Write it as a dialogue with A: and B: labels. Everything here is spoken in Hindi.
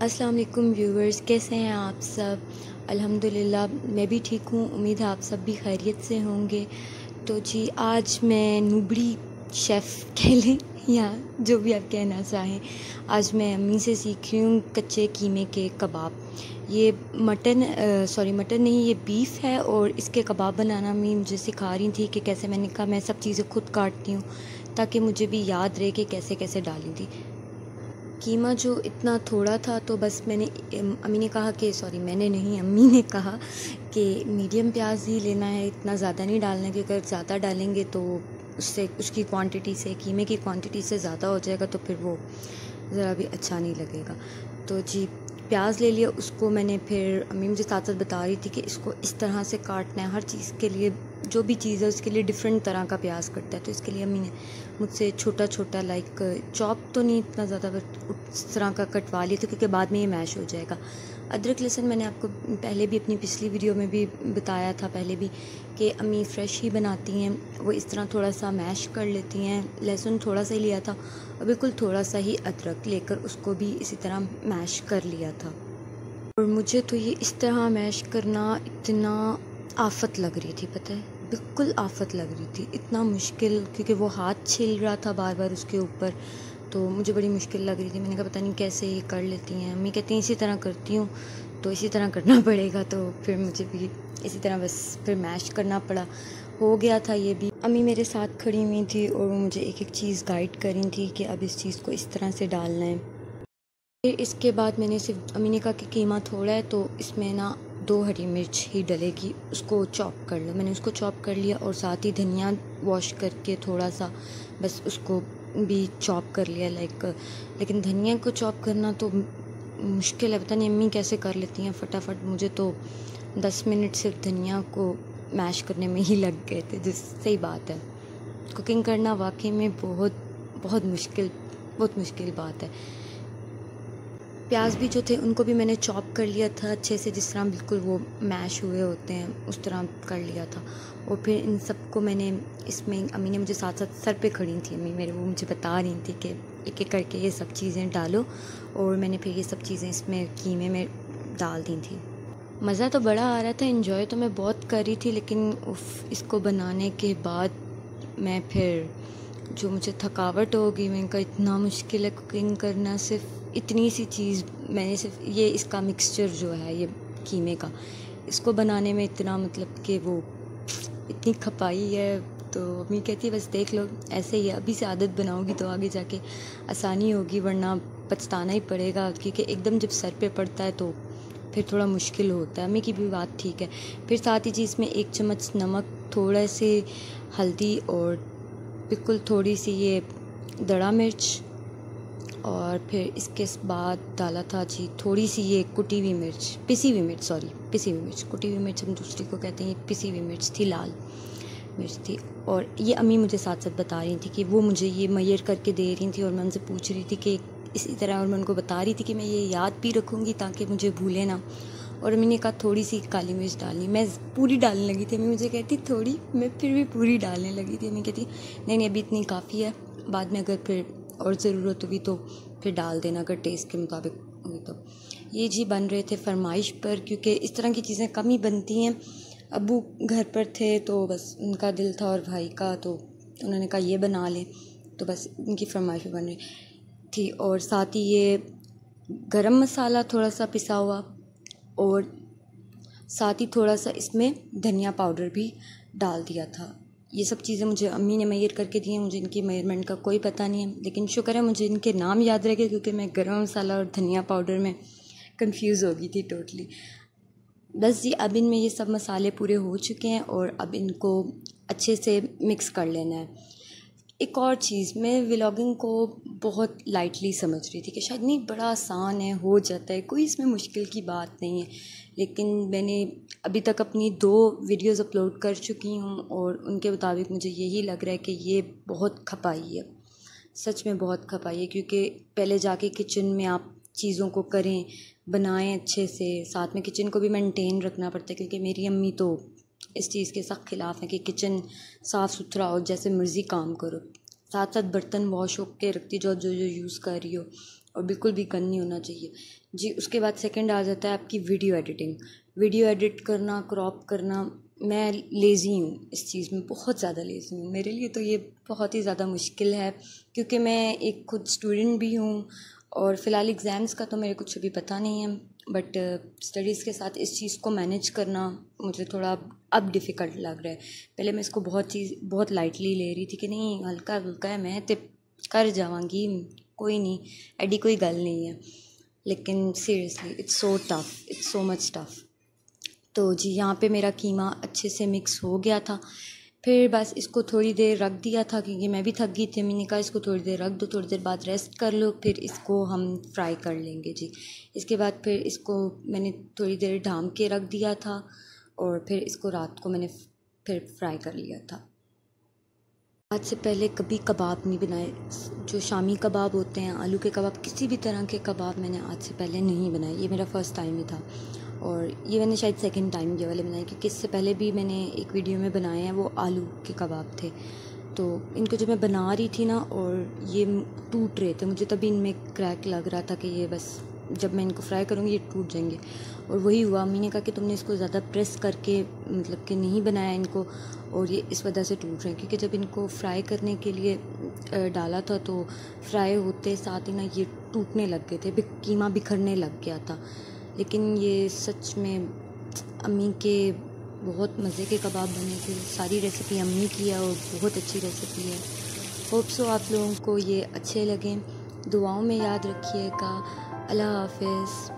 A: अस्सलाम वालेकुम व्यूवर्स, कैसे हैं आप सब। अल्हम्दुलिल्लाह मैं भी ठीक हूँ। उम्मीद है आप सब भी खैरियत से होंगे। तो जी आज मैं नूबड़ी शेफ़ कह लें या जो भी आप कहना चाहें, आज मैं अम्मी से सीख रही हूँ कच्चे कीमे के कबाब। ये मटन नहीं, ये बीफ है और इसके कबाब बनाना अम्मी मुझे सिखा रही थी कि कैसे। मैंने कहा मैं सब चीज़ें खुद काटती हूँ ताकि मुझे भी याद रहे कि कैसे कैसे डाली थी। कीमा जो इतना थोड़ा था तो बस अम्मी ने कहा कि मैंने नहीं, अम्मी ने कहा कि मीडियम प्याज ही लेना है, इतना ज़्यादा नहीं डालना, क्योंकि अगर ज़्यादा डालेंगे तो उससे उसकी क्वांटिटी से, कीमे की क्वांटिटी से ज़्यादा हो जाएगा तो फिर वो ज़रा भी अच्छा नहीं लगेगा। तो जी प्याज ले लिया, उसको मैंने फिर अम्मी मुझे साथ साथ बता रही थी कि इसको इस तरह से काटना है। हर चीज़ के लिए जो भी चीज़ है उसके लिए डिफरेंट तरह का प्याज कटता है, तो इसके लिए अम्मी ने मुझसे छोटा छोटा चॉप तो नहीं इतना ज़्यादा, बट उस तरह का कटवा लिया था क्योंकि बाद में ये मैश हो जाएगा। अदरक लहसुन मैंने आपको पहले भी अपनी पिछली वीडियो में भी बताया था पहले भी कि अम्मी फ़्रेश ही बनाती हैं। वो इस तरह थोड़ा सा मैश कर लेती हैं। लहसुन थोड़ा सा ही लिया था और बिल्कुल थोड़ा सा ही अदरक लेकर उसको भी इसी तरह मैश कर लिया था। और मुझे तो ये इस तरह मैश करना इतना आफत लग रही थी, पता है, बिल्कुल आफत लग रही थी, इतना मुश्किल, क्योंकि वो हाथ छिल रहा था बार बार उसके ऊपर, तो मुझे बड़ी मुश्किल लग रही थी। मैंने कहा पता नहीं कैसे ये कर लेती हैं। अम्मी कहती हैं इसी तरह करती हूँ तो इसी तरह करना पड़ेगा, तो फिर मुझे भी इसी तरह बस फिर मैश करना पड़ा। हो गया था ये भी। अम्मी मेरे साथ खड़ी हुई थी और वो मुझे एक एक चीज़ गाइड कर रही थी कि अब इस चीज़ को इस तरह से डालना है। फिर इसके बाद मैंने सिर्फ, अम्मी ने कहा कि कीमा थोड़ा है तो इसमें ना 2 हरी मिर्च ही डलेगी, उसको चॉप कर लो। मैंने उसको चॉप कर लिया और साथ ही धनिया वॉश करके थोड़ा सा बस उसको भी चॉप कर लिया। लेकिन धनिया को चॉप करना तो मुश्किल है, पता नहीं अम्मी कैसे कर लेती हैं फटाफट। मुझे तो 10 मिनट सिर्फ धनिया को मैश करने में ही लग गए थे। जिस सही बात है, कुकिंग करना वाकई में बहुत बहुत मुश्किल बात है। प्याज भी जो थे उनको भी मैंने चॉप कर लिया था अच्छे से, जिस तरह बिल्कुल वो मैश हुए होते हैं उस तरह कर लिया था। और फिर इन सबको मैंने इसमें, अम्मी ने मुझे साथ साथ सर पे खड़ी थी अम्मी मेरे, वो मुझे बता रही थी कि एक एक करके ये सब चीज़ें डालो, और मैंने फिर ये सब चीज़ें इसमें कीमे में डाल दी थी। मज़ा तो बड़ा आ रहा था, इन्जॉय तो मैं बहुत कर रही थी, लेकिन इसको बनाने के बाद मैं फिर जो मुझे थकावट हो गई, मैंने कहा इतना मुश्किल है कुकिंग करना। सिर्फ इतनी सी चीज़ मैंने, सिर्फ ये इसका मिक्सचर जो है ये कीमे का, इसको बनाने में इतना, मतलब कि वो इतनी खपाई है। तो अम्मी कहती है बस देख लो ऐसे ही है, अभी से आदत बनाओगी तो आगे जाके आसानी होगी, वरना पछताना ही पड़ेगा, क्योंकि एकदम जब सर पे पड़ता है तो फिर थोड़ा मुश्किल होता है। अम्मी की भी बात ठीक है। फिर साथ ही चीज़ में 1 चम्मच नमक, थोड़ा से हल्दी और बिल्कुल थोड़ी सी ये दड़ा मिर्च, और फिर इसके बाद डाला था जी थोड़ी सी ये पिसी हुई मिर्च, कुटी हुई मिर्च हम दूसरी को कहते हैं, ये पिसी हुई मिर्च थी, लाल मिर्च थी। और ये अम्मी मुझे साथ साथ बता रही थी कि वो मुझे ये मेजर करके दे रही थी और मैं उनसे पूछ रही थी कि इसी तरह, और मैं उनको बता रही थी कि मैं ये याद भी रखूँगी ताकि मुझे भूले ना। और अम्मी ने कहा थोड़ी सी काली मिर्च डालनी, मैं पूरी डालने लगी थी। अम्मी मुझे कहती थोड़ी, मैं फिर भी पूरी डालने लगी थी। अम्मी कहती नहीं अभी इतनी काफ़ी है, बाद में अगर फिर और ज़रूरत होगी तो फिर डाल देना, अगर टेस्ट के मुताबिक होगी तो। ये जी बन रहे थे फरमाइश पर, क्योंकि इस तरह की चीज़ें कम ही बनती हैं। अब्बू घर पर थे तो बस उनका दिल था और भाई का, तो उन्होंने कहा ये बना लें, तो बस उनकी फरमाइश पर बन रही थी। और साथ ही ये गरम मसाला थोड़ा सा पिसा हुआ, और साथ ही थोड़ा सा इसमें धनिया पाउडर भी डाल दिया था। ये सब चीज़ें मुझे अम्मी ने मेजर करके दी हैं, मुझे इनकी मेजरमेंट का कोई पता नहीं है, लेकिन शुक्र है मुझे इनके नाम याद रह गए, क्योंकि मैं गरम मसाला और धनिया पाउडर में कंफ्यूज हो गई थी टोटली। बस जी अब इनमें ये सब मसाले पूरे हो चुके हैं और अब इनको अच्छे से मिक्स कर लेना है। एक और चीज़, मैं व्लॉगिंग को बहुत लाइटली समझ रही थी कि शायद नहीं, बड़ा आसान है, हो जाता है, कोई इसमें मुश्किल की बात नहीं है। लेकिन मैंने अभी तक अपनी 2 वीडियोज़ अपलोड कर चुकी हूँ और उनके मुताबिक मुझे यही लग रहा है कि ये बहुत खपाई है, सच में बहुत खपाई है। क्योंकि पहले जाके किचन में आप चीज़ों को करें, बनाएं अच्छे से, साथ में किचन को भी मेंटेन रखना पड़ता है, क्योंकि मेरी अम्मी तो इस चीज़ के सख्त ख़िलाफ़ है कि किचन साफ़ सुथरा हो, जैसे मर्ज़ी काम करो, साथ साथ बर्तन वॉश होके रखती जाओ जो जो यूज़ कर रही हो, और बिल्कुल भी गंद नहीं होना चाहिए जी। उसके बाद सेकंड आ जाता है आपकी वीडियो एडिटिंग। वीडियो एडिट करना, क्रॉप करना, मैं लेज़ी हूँ इस चीज़ में, बहुत ज़्यादा लेज़ी हूँ। मेरे लिए तो ये बहुत ही ज़्यादा मुश्किल है, क्योंकि मैं एक खुद स्टूडेंट भी हूँ और फ़िलहाल एग्ज़ाम्स का तो मेरे कुछ अभी पता नहीं है, बट स्टडीज़ के साथ इस चीज़ को मैनेज करना मुझे थोड़ा अब डिफ़िकल्ट लग रहा है। पहले मैं इसको बहुत लाइटली ले रही थी कि नहीं हल्का हल्का है, मैं तो कर जावांगी, कोई नहीं, एडी कोई गल नहीं है। लेकिन seriously it's so tough, it's so much tough. तो जी यहाँ पे मेरा कीमा अच्छे से मिक्स हो गया था। फिर बस इसको थोड़ी देर रख दिया था, क्योंकि मैं भी थक गई थी। मैंने कहा इसको थोड़ी देर रख दो, थोड़ी देर बाद रेस्ट कर लो, फिर इसको हम फ्राई कर लेंगे जी। इसके बाद फिर इसको मैंने थोड़ी देर ढाँप के रख दिया था और फिर इसको रात को मैंने फिर फ्राई कर लिया था। आज से पहले कभी कबाब नहीं बनाए, जो शामी कबाब होते हैं, आलू के कबाब, किसी भी तरह के कबाब मैंने आज से पहले नहीं बनाए। ये मेरा फ़र्स्ट टाइम ही था और ये मैंने शायद सेकंड टाइम ये वाले बनाए, क्योंकि इससे पहले भी मैंने एक वीडियो में बनाए हैं, वो आलू के कबाब थे। तो इनको जब मैं बना रही थी ना और ये टूट रहे थे, मुझे तभी इनमें क्रैक लग रहा था कि ये बस जब मैं इनको फ्राई करूँगी ये टूट जाएंगे। और वही हुआ। अम्मी ने कहा कि तुमने इसको ज़्यादा प्रेस करके मतलब कि नहीं बनाया इनको, और ये इस वजह से टूट रहे हैं। क्योंकि जब इनको फ्राई करने के लिए डाला था तो फ्राई होते साथ ही ना ये टूटने लग गए थे, कीमा बिखरने लग गया था। लेकिन ये सच में अम्मी के बहुत मज़े के कबाब बने थे। सारी रेसिपी अम्मी की है और बहुत अच्छी रेसिपी है। होप सो आप लोगों को ये अच्छे लगें। दुआओं में याद रखिएगा। अल्लाह हाफ़िज़।